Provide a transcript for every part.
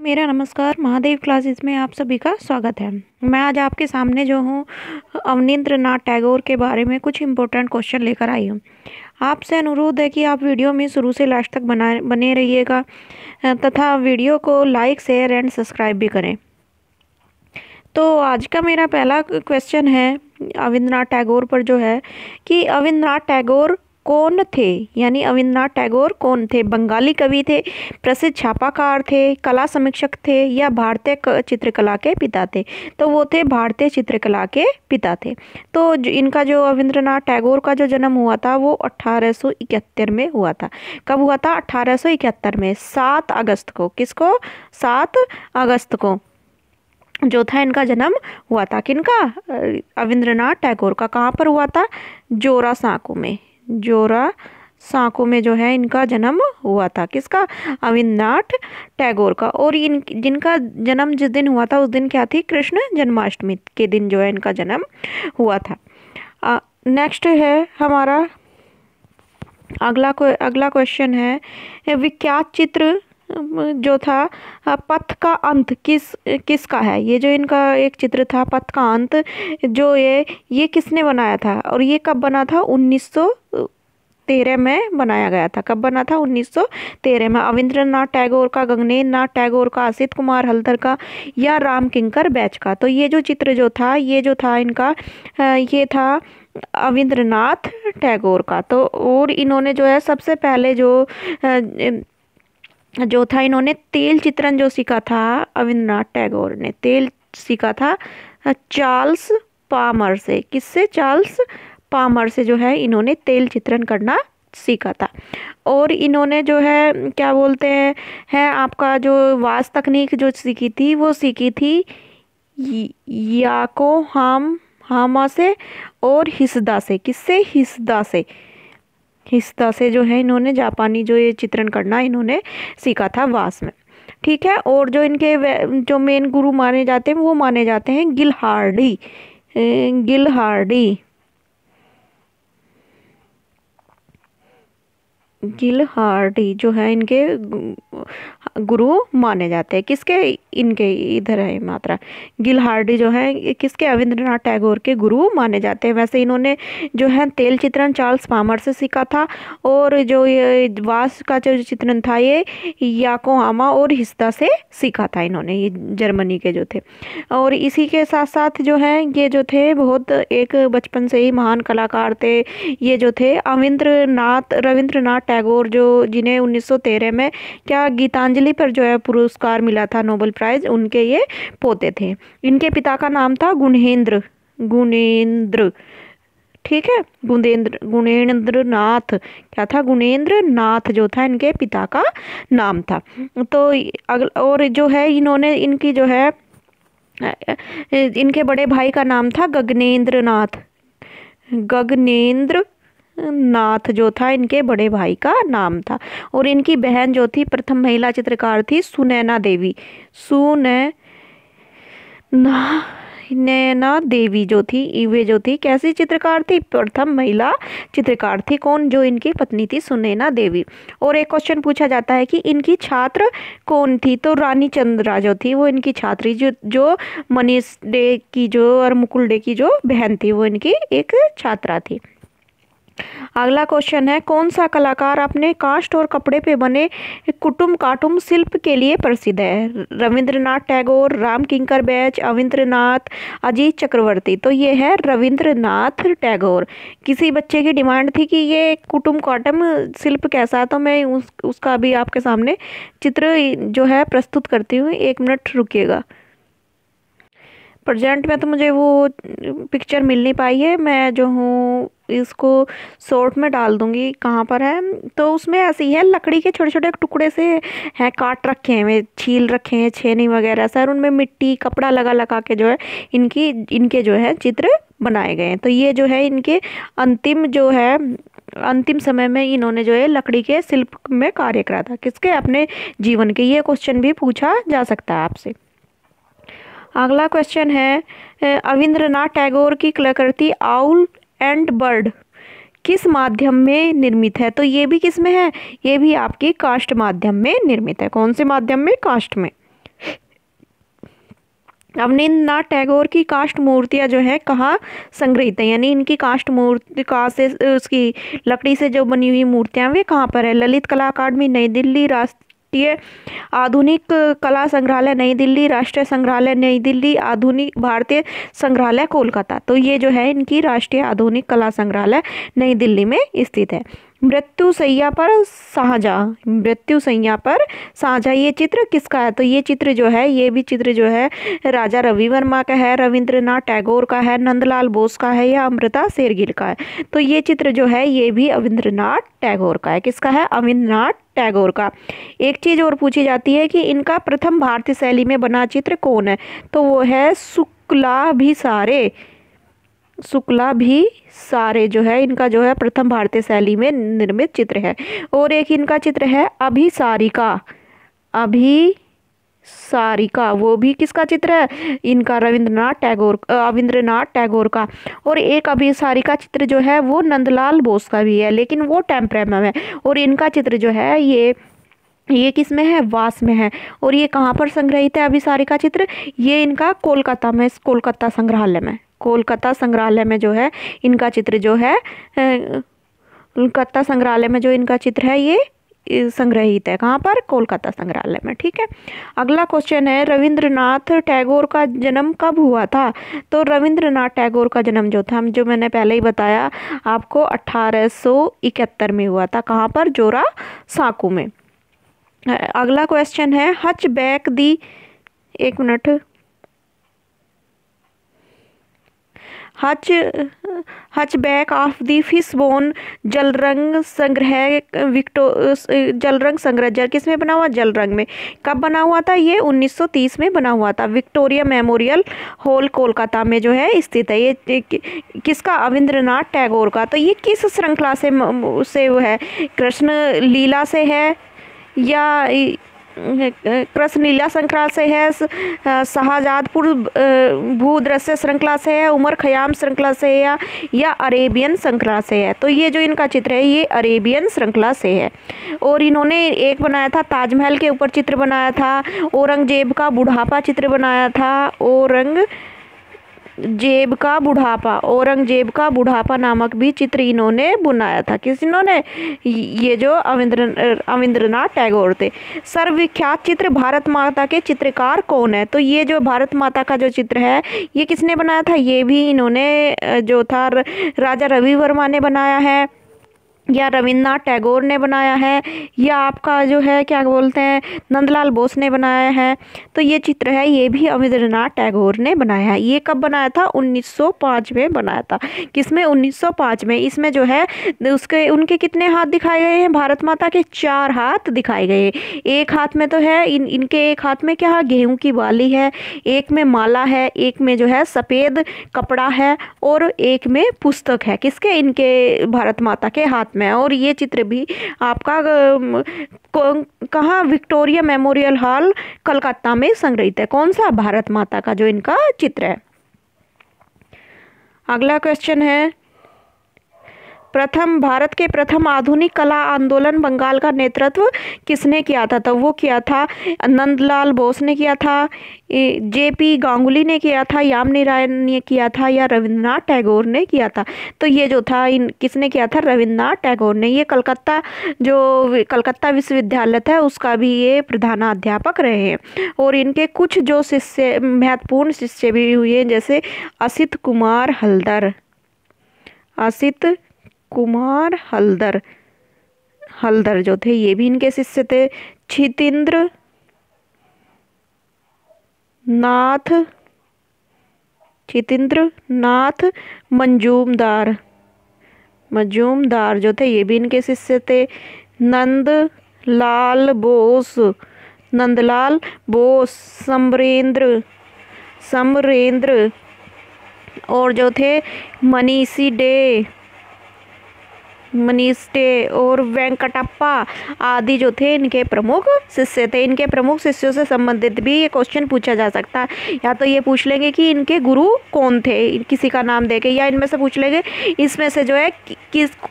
मेरा नमस्कार। महादेव क्लासेस में आप सभी का स्वागत है। मैं आज आपके सामने जो हूँ अवनींद्रनाथ टैगोर के बारे में कुछ इम्पोर्टेंट क्वेश्चन लेकर आई हूँ। आपसे अनुरोध है कि आप वीडियो में शुरू से लास्ट तक बने रहिएगा तथा वीडियो को लाइक शेयर एंड सब्सक्राइब भी करें। तो आज का मेरा पहला क्वेश्चन है अवनींद्रनाथ टैगोर पर जो है कि अवनींद्रनाथ टैगोर कौन थे, यानी अवनींद्रनाथ टैगोर कौन थे। बंगाली कवि थे, प्रसिद्ध छापाकार थे, कला समीक्षक थे या भारतीय चित्रकला के पिता थे। तो वो थे भारतीय चित्रकला के पिता थे। तो इनका जो अवनींद्रनाथ टैगोर का जो जन्म हुआ था वो 1871 में हुआ था। कब हुआ था? 1871 में 7 अगस्त को। किसको? 7 अगस्त को जो था इनका जन्म हुआ था। किनका? अवनींद्रनाथ टैगोर का। कहाँ पर हुआ था? जोरा सांको में। जोरा सांको में जो है इनका जन्म हुआ था। किसका? अवनींद्रनाथ टैगोर का। और जिनका जन्म जिस दिन हुआ था उस दिन क्या थी? कृष्ण जन्माष्टमी के दिन जो है इनका जन्म हुआ था। नेक्स्ट है हमारा अगला क्वेश्चन है विख्यात चित्र जो था पथ का अंत किसका है। ये जो इनका एक चित्र था पथ का अंत, जो ये किसने बनाया था और ये कब बना था? 1913 में बनाया गया था। कब बना था? 1913 में। अवनींद्रनाथ टैगोर का, गगनेंद्र नाथ टैगोर का, असित कुमार हल्दर का या राम किंकर बैच का। तो ये जो चित्र जो था इनका ये था अवनींद्रनाथ टैगोर का। तो और इन्होंने जो है सबसे पहले जो था इन्होंने तेल चित्रण जो सीखा था, अवनींद्रनाथ टैगोर ने तेल सीखा था चार्ल्स पामर से। किससे? चार्ल्स पामर से जो है इन्होंने तेल चित्रण करना सीखा था। और इन्होंने जो है क्या बोलते हैं आपका जो वास तकनीक जो सीखी थी वो सीखी थी याकोहामा से और हिसदा से। किससे? हिसदा से जो है इन्होंने जापानी जो ये चित्रण करना इन्होंने सीखा था वास में। ठीक है। और जो इनके जो मेन गुरु माने जाते हैं वो माने जाते हैं गिलहार्डी जो है इनके गुरु माने जाते हैं। किसके? इनके इधर है मात्रा। गिलहार्डी जो है किसके? अवनींद्रनाथ टैगोर के गुरु माने जाते हैं। वैसे इन्होंने जो है तेल चित्रण चार्ल्स पामर से सीखा था और जो ये वास का जो चित्रण था ये याकोहामा और हिसदा से सीखा था इन्होंने, ये जर्मनी के जो थे। और इसी के साथ साथ जो है ये जो थे बहुत एक बचपन से ही महान कलाकार थे। ये जो थे रविंद्रनाथ टैगोर जो जिन्हें 1913 में क्या गीतांजलि पर जो है पुरस्कार मिला था, नोबेल प्राइज, उनके ये पोते थे। इनके पिता का नाम था गुणेंद्र। ठीक है। गुणेंद्र नाथ। क्या था? गुणेंद्र नाथ जो था इनके पिता का नाम था। तो और जो है इन्होंने इनकी जो है इनके बड़े भाई का नाम था गगनेंद्र नाथ जो था इनके बड़े भाई का नाम था। और इनकी बहन जो थी प्रथम महिला चित्रकार थी सुनैना देवी जो थी, वे जो थी कैसी चित्रकार थी? प्रथम महिला चित्रकार थी। कौन? जो इनकी पत्नी थी सुनैना देवी। और एक क्वेश्चन पूछा जाता है कि इनकी छात्र कौन थी? तो रानी चंद्रा जो थी वो इनकी छात्री, जो मनीष डे की जो और मुकुल डे की जो बहन थी वो इनकी एक छात्रा थी। अगला क्वेश्चन है कौन सा कलाकार अपने काष्ठ और कपड़े पे बने कुटुम काटुम शिल्प के लिए प्रसिद्ध है? रविंद्रनाथ टैगोर, राम किंकर बैच, अवनींद्रनाथ, अजीत चक्रवर्ती। तो ये है रविंद्रनाथ टैगोर। किसी बच्चे की डिमांड थी कि ये कुटुम काटुम शिल्प कैसा है, तो मैं उसका भी आपके सामने चित्र जो है प्रस्तुत करती हूँ। 1 मिनट रुकिएगा। प्रेजेंट में तो मुझे वो पिक्चर मिल नहीं पाई है, मैं जो हूँ इसको शॉर्ट में डाल दूंगी। कहाँ पर है? तो उसमें ऐसे ही है, लकड़ी के छोटे छोटे टुकड़े से हैं, काट रखे हैं, छील रखे हैं, छेनी वगैरह सर, उनमें मिट्टी कपड़ा लगा के जो है इनके जो है चित्र बनाए गए हैं। तो ये जो है इनके अंतिम समय में इन्होंने जो है लकड़ी के शिल्प में कार्य करा था। किसके? अपने जीवन के। ये क्वेश्चन भी पूछा जा सकता है आपसे। अगला क्वेश्चन है अवनींद्रनाथ टैगोर की कलाकृति आउल एंड बर्ड किस माध्यम में निर्मित है? तो ये भी किस में है? ये भी आपकी काष्ठ माध्यम में निर्मित है। कौन से माध्यम में? काष्ठ में। अवनींद्रनाथ टैगोर की काष्ठ मूर्तियाँ जो है कहाँ संग्रहित है, यानी इनकी काष्ठ मूर्ति कहाँ से, उसकी लकड़ी से जो बनी हुई मूर्तियाँ वे कहाँ पर है? ललित कला अकादमी नई दिल्ली, राष्ट्रीय आधुनिक कला संग्रहालय नई दिल्ली, राष्ट्रीय संग्रहालय नई दिल्ली, आधुनिक भारतीय संग्रहालय कोलकाता। तो ये जो है इनकी राष्ट्रीय आधुनिक कला संग्रहालय नई दिल्ली में स्थित है। मृत्यु शैया पर शाहजहां, मृत्यु शैया पर शाहजहां, ये चित्र किसका है? तो ये चित्र जो है, ये भी चित्र जो है राजा रवि वर्मा का है, रविंद्रनाथ टैगोर का है, नंदलाल बोस का है या अमृता शेरगिल का है? तो ये चित्र जो है ये भी रविंद्रनाथ टैगोर का है। किसका है? रविंद्रनाथ टैगोर का। एक चीज और पूछी जाती है कि इनका प्रथम भारतीय शैली में बना चित्र कौन है? तो वो है शुक्लाभिसारे, शुक्लाभिसारे जो है इनका जो है प्रथम भारतीय शैली में निर्मित चित्र है। और एक इनका चित्र है अभिसारिका, अभिसारिका, वो भी किसका चित्र है? इनका रविंद्रनाथ टैगोर का। और एक अभिसारिका चित्र जो है वो नंदलाल बोस का भी है, लेकिन वो टेम्परेम है। और इनका चित्र जो है ये किस में है? वास में है। और ये कहाँ पर संग्रहित है अभिसारिका चित्र? ये इनका कोलकाता में, कोलकाता संग्रहालय में, कोलकाता संग्रहालय में जो है इनका चित्र जो है, कोलकाता संग्रहालय में जो इनका चित्र है ये संग्रहित है। कहाँ पर? कोलकाता संग्रहालय में। ठीक है। अगला क्वेश्चन है रविंद्रनाथ टैगोर का जन्म कब हुआ था? तो रविंद्रनाथ टैगोर का जन्म जो था, जो मैंने पहले ही बताया आपको, 1871 में हुआ था। कहाँ पर? जोरा साकू में। अगला क्वेश्चन है हचबैक दी, एक मिनट, हचबैक ऑफ द फिशबोन जलरंग संग्रह जलरंग संग्रह किस में बना हुआ? जल रंग में। कब बना हुआ था? ये 1930 में बना हुआ था। विक्टोरिया मेमोरियल हॉल कोलकाता में जो है स्थित है। ये किसका? रविंद्रनाथ टैगोर का। तो ये किस श्रृंखला से वो है? कृष्ण लीला से है या कृष्ण लीला श्रृंखला से है, शाहजादपुर भूदृश्य श्रृंखला से है, उमर खयाम श्रृंखला से है या अरेबियन श्रृंखला से है? तो ये जो इनका चित्र है ये अरेबियन श्रृंखला से है। और इन्होंने एक बनाया था ताजमहल के ऊपर चित्र बनाया था, औरंगजेब का बुढ़ापा चित्र बनाया था, औरंगजेब का बुढ़ापा नामक भी चित्र इन्होंने बनाया था। इन्होंने? ये जो रविंद्रनाथ टैगोर थे। सर्वविख्यात चित्र भारत माता के चित्रकार कौन है? तो ये जो भारत माता का जो चित्र है ये किसने बनाया था? ये भी इन्होंने जो था राजा रवि वर्मा ने बनाया है, या रविंद्रनाथ टैगोर ने बनाया है, या आपका जो है क्या बोलते हैं नंदलाल बोस ने बनाया है? तो ये चित्र है ये भी रविंद्रनाथ टैगोर ने बनाया है। ये कब बनाया था? 1905 में बनाया था। किसमें? 1905 में। इसमें जो है उनके कितने हाथ दिखाए गए हैं? भारत माता के 4 हाथ दिखाए गए। एक हाथ में तो है इनके एक हाथ में क्या है? गेहूं की बाली है, एक में माला है, एक में जो है सफ़ेद कपड़ा है, और एक में पुस्तक है। किसके? इनके भारत माता के हाथ में। और ये चित्र भी आपका कहाँ? विक्टोरिया मेमोरियल हॉल कलकत्ता में संग्रहित है। कौन सा? भारत माता का जो इनका चित्र है। अगला क्वेश्चन है भारत के प्रथम आधुनिक कला आंदोलन बंगाल का नेतृत्व किसने किया था? तो वो किया था नंदलाल बोस ने किया था, जेपी गांगुली ने किया था, यामिनी राय ने किया था, या रविंद्रनाथ टैगोर ने किया था? तो ये जो था किसने किया था? रविंद्रनाथ टैगोर ने। ये कलकत्ता विश्वविद्यालय था उसका भी ये प्रधानाध्यापक रहे हैं। और इनके कुछ जो शिष्य, महत्वपूर्ण शिष्य भी हुए, जैसे असित कुमार हल्दर जो थे ये भी इनके शिष्य थे। क्षितेंद्र नाथ मजूमदार जो थे ये भी इनके शिष्य थे। नंदलाल बोस, समरेंद्र और जो थे मनीष डे और वेंकटप्पा आदि जो थे इनके प्रमुख शिष्य थे। इनके प्रमुख शिष्यों से संबंधित भी ये क्वेश्चन पूछा जा सकता है। या तो ये पूछ लेंगे कि इनके गुरु कौन थे, किसी का नाम देके, या इनमें से पूछ लेंगे इसमें से जो है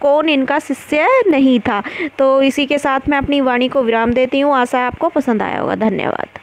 कौन इनका शिष्य नहीं था। तो इसी के साथ मैं अपनी वाणी को विराम देती हूँ। आशा है आपको पसंद आया होगा। धन्यवाद।